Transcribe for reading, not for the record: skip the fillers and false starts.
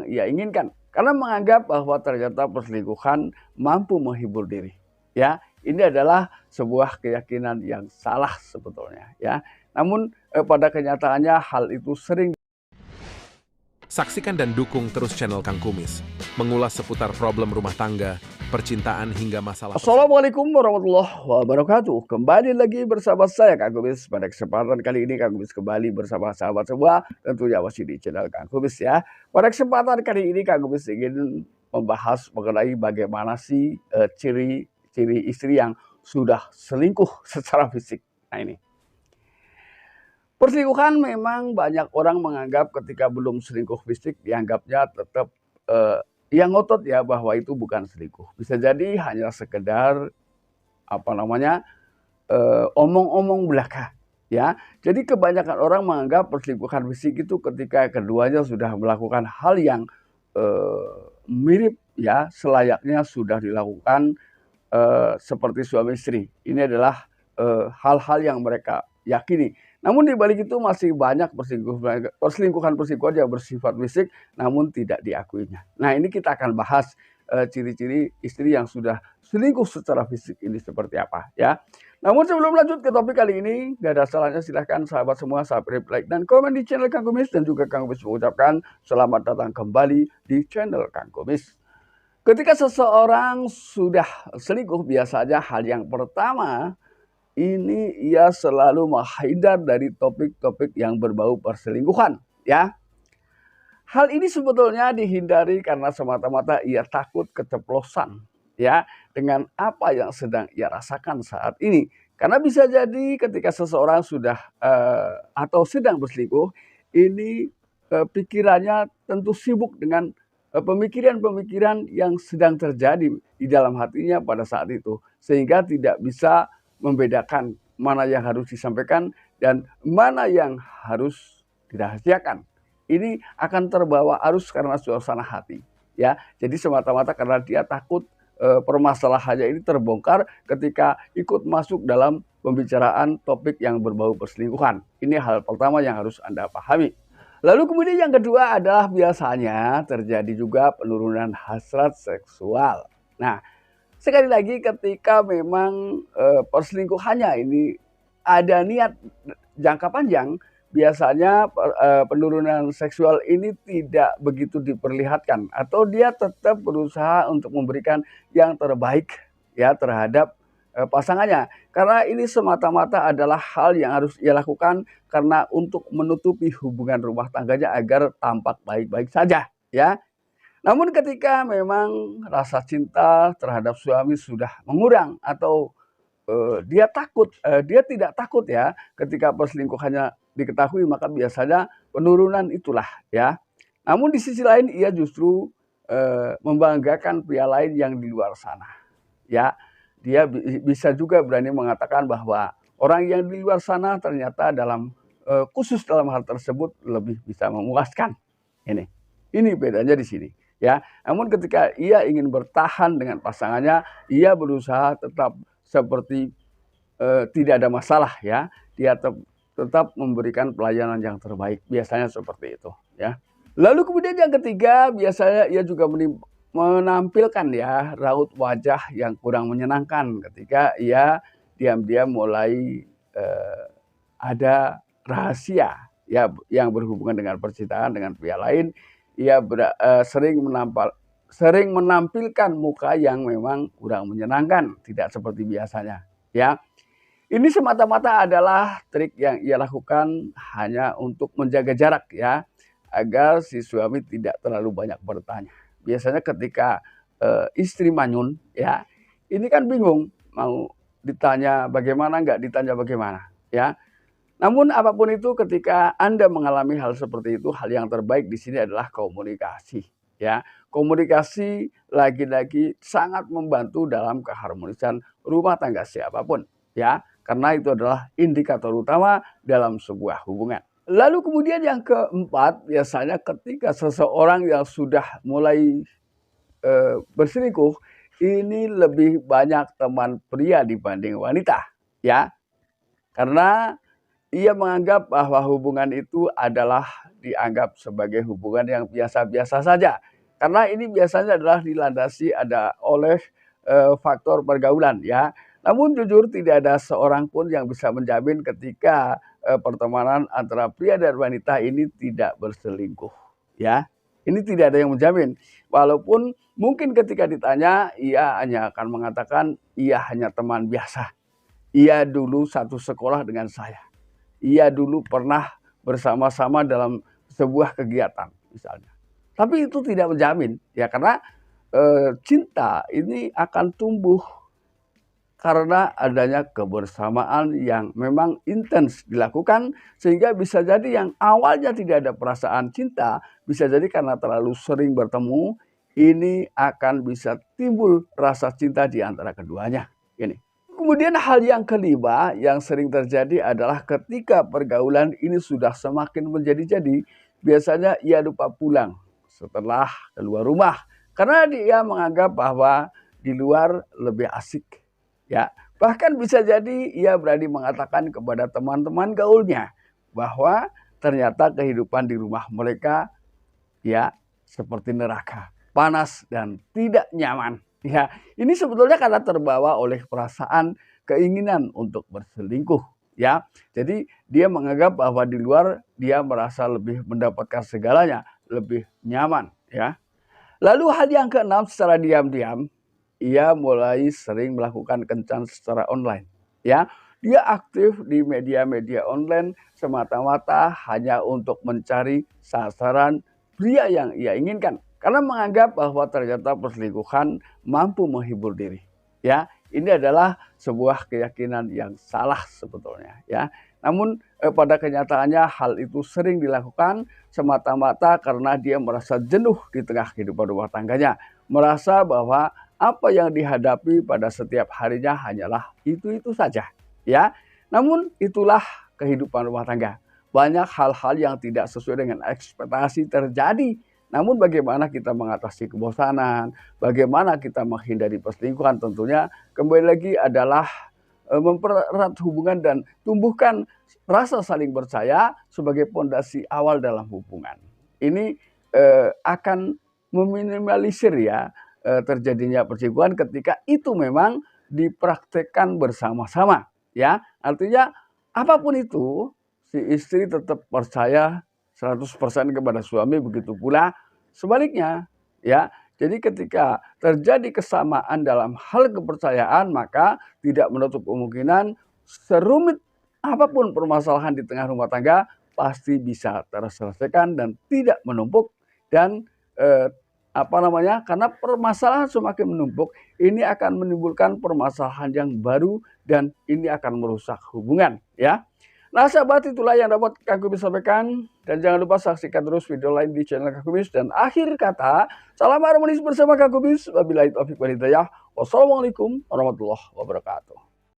yang ia inginkan. Karena menganggap bahwa ternyata perselingkuhan mampu menghibur diri. Ya, ini adalah sebuah keyakinan yang salah sebetulnya. Ya, namun pada kenyataannya hal itu sering. Saksikan dan dukung terus channel Kang Kumis, mengulas seputar problem rumah tangga, percintaan hingga masalah. Assalamualaikum warahmatullahi wabarakatuh. Kembali lagi bersama saya Kang Kumis. Pada kesempatan kali ini Kang Kumis kembali bersama sahabat semua, tentunya masih di channel Kang Kumis ya. Pada kesempatan kali ini Kang Kumis ingin membahas mengenai bagaimana sih ciri-ciri istri yang sudah selingkuh secara fisik. Nah ini. Perselingkuhan memang banyak orang menganggap ketika belum selingkuh fisik dianggapnya tetap yang ngotot ya bahwa itu bukan selingkuh. Bisa jadi hanya sekedar omong-omong belaka ya. Jadi kebanyakan orang menganggap perselingkuhan fisik itu ketika keduanya sudah melakukan hal yang mirip ya, selayaknya sudah dilakukan seperti suami istri. Ini adalah hal-hal yang mereka yakini. Namun di balik itu masih banyak perselingkuhan yang bersifat fisik namun tidak diakuinya. Nah ini kita akan bahas ciri-ciri istri yang sudah selingkuh secara fisik ini seperti apa ya. Namun sebelum lanjut ke topik kali ini, gak ada salahnya silahkan sahabat semua subscribe, like, dan komen di channel Kang Kumis. Dan juga Kang Kumis mengucapkan selamat datang kembali di channel Kang Kumis. Ketika seseorang sudah selingkuh, biasanya hal yang pertama ini ia selalu menghindar dari topik-topik yang berbau perselingkuhan ya. Hal ini sebetulnya dihindari karena semata-mata ia takut keceplosan ya dengan apa yang sedang ia rasakan saat ini. Karena bisa jadi ketika seseorang sudah atau sedang berselingkuh, ini pikirannya tentu sibuk dengan pemikiran-pemikiran yang sedang terjadi di dalam hatinya pada saat itu, sehingga tidak bisa membedakan mana yang harus disampaikan dan mana yang harus dirahasiakan. Ini akan terbawa arus karena suasana hati ya. Jadi semata-mata karena dia takut permasalahannya ini terbongkar ketika ikut masuk dalam pembicaraan topik yang berbau perselingkuhan. Ini hal pertama yang harus Anda pahami. Lalu kemudian yang kedua adalah biasanya terjadi juga penurunan hasrat seksual. Nah, sekali lagi ketika memang perselingkuhannya ini ada niat jangka panjang, biasanya penurunan seksual ini tidak begitu diperlihatkan atau dia tetap berusaha untuk memberikan yang terbaik ya terhadap pasangannya. Karena ini semata-mata adalah hal yang harus ia lakukan karena untuk menutupi hubungan rumah tangganya agar tampak baik-baik saja ya. Namun ketika memang rasa cinta terhadap suami sudah mengurang atau dia tidak takut ya ketika perselingkuhannya diketahui, maka biasanya penurunan itulah ya. Namun di sisi lain ia justru membanggakan pria lain yang di luar sana ya. Dia bisa juga berani mengatakan bahwa orang yang di luar sana ternyata khusus dalam hal tersebut lebih bisa memuaskan. Ini bedanya di sini ya. Namun ketika ia ingin bertahan dengan pasangannya, ia berusaha tetap seperti tidak ada masalah ya. Dia tetap memberikan pelayanan yang terbaik, biasanya seperti itu ya. Lalu kemudian yang ketiga, biasanya ia juga menampilkan ya raut wajah yang kurang menyenangkan ketika ia diam-diam mulai ada rahasia ya yang berhubungan dengan percintaan dengan pria lain. Ia sering menampilkan muka yang memang kurang menyenangkan, tidak seperti biasanya ya. Ini semata-mata adalah trik yang ia lakukan hanya untuk menjaga jarak ya, agar si suami tidak terlalu banyak bertanya. Biasanya ketika istri manyun ya, ini kan bingung mau ditanya bagaimana, nggak ditanya bagaimana ya. Namun apapun itu, ketika Anda mengalami hal seperti itu, hal yang terbaik di sini adalah komunikasi ya. Komunikasi lagi-lagi sangat membantu dalam keharmonisan rumah tangga siapapun ya, karena itu adalah indikator utama dalam sebuah hubungan. Lalu kemudian yang keempat, biasanya ketika seseorang yang sudah mulai berselingkuh, ini lebih banyak teman pria dibanding wanita ya. Karena ia menganggap bahwa hubungan itu adalah dianggap sebagai hubungan yang biasa-biasa saja. Karena ini biasanya adalah dilandasi oleh faktor pergaulan ya. Namun jujur tidak ada seorang pun yang bisa menjamin ketika pertemanan antara pria dan wanita ini tidak berselingkuh ya. Ini tidak ada yang menjamin. Walaupun mungkin ketika ditanya ia hanya akan mengatakan ia hanya teman biasa. Ia dulu satu sekolah dengan saya. Ia dulu pernah bersama-sama dalam sebuah kegiatan misalnya. Tapi itu tidak menjamin ya, karena cinta ini akan tumbuh karena adanya kebersamaan yang memang intens dilakukan, sehingga bisa jadi yang awalnya tidak ada perasaan cinta, bisa jadi karena terlalu sering bertemu, ini akan bisa timbul rasa cinta di antara keduanya. Ini. Kemudian hal yang kelima yang sering terjadi adalah ketika pergaulan ini sudah semakin menjadi-jadi, biasanya ia lupa pulang setelah keluar rumah. Karena dia menganggap bahwa di luar lebih asik. Ya, bahkan bisa jadi ia berani mengatakan kepada teman-teman gaulnya bahwa ternyata kehidupan di rumah mereka ya seperti neraka, panas dan tidak nyaman. Ya, ini sebetulnya karena terbawa oleh perasaan keinginan untuk berselingkuh. Ya, jadi dia menganggap bahwa di luar dia merasa lebih mendapatkan segalanya, lebih nyaman. Ya, lalu hal yang keenam, secara diam-diam ia mulai sering melakukan kencan secara online. Ya, dia aktif di media-media online semata-mata hanya untuk mencari sasaran pria yang ia inginkan. Karena menganggap bahwa ternyata perselingkuhan mampu menghibur diri. Ya, ini adalah sebuah keyakinan yang salah sebetulnya. Ya, namun pada kenyataannya hal itu sering dilakukan semata-mata karena dia merasa jenuh di tengah kehidupan rumah tangganya, merasa bahwa apa yang dihadapi pada setiap harinya hanyalah itu-itu saja. Ya, namun itulah kehidupan rumah tangga. Banyak hal-hal yang tidak sesuai dengan ekspektasi terjadi. Namun bagaimana kita mengatasi kebosanan, bagaimana kita menghindari perselingkuhan, tentunya kembali lagi adalah mempererat hubungan dan tumbuhkan rasa saling percaya sebagai pondasi awal dalam hubungan. Ini akan meminimalisir ya terjadinya perselingkuhan ketika itu memang dipraktekkan bersama-sama. Ya, artinya apapun itu si istri tetap percaya 100% kepada suami, begitu pula sebaliknya. Ya, jadi ketika terjadi kesamaan dalam hal kepercayaan, maka tidak menutup kemungkinan serumit apapun permasalahan di tengah rumah tangga pasti bisa terselesaikan dan tidak menumpuk. Dan karena permasalahan semakin menumpuk, ini akan menimbulkan permasalahan yang baru dan ini akan merusak hubungan ya. Nah sahabat, itulah yang dapat Kang Kumis sampaikan, dan jangan lupa saksikan terus video lain di channel Kang Kumis. Dan akhir kata, salam harmonis bersama Kang Kumis. Wabillahi taufiq wal hidayah. Wassalamualaikum warahmatullahi wabarakatuh.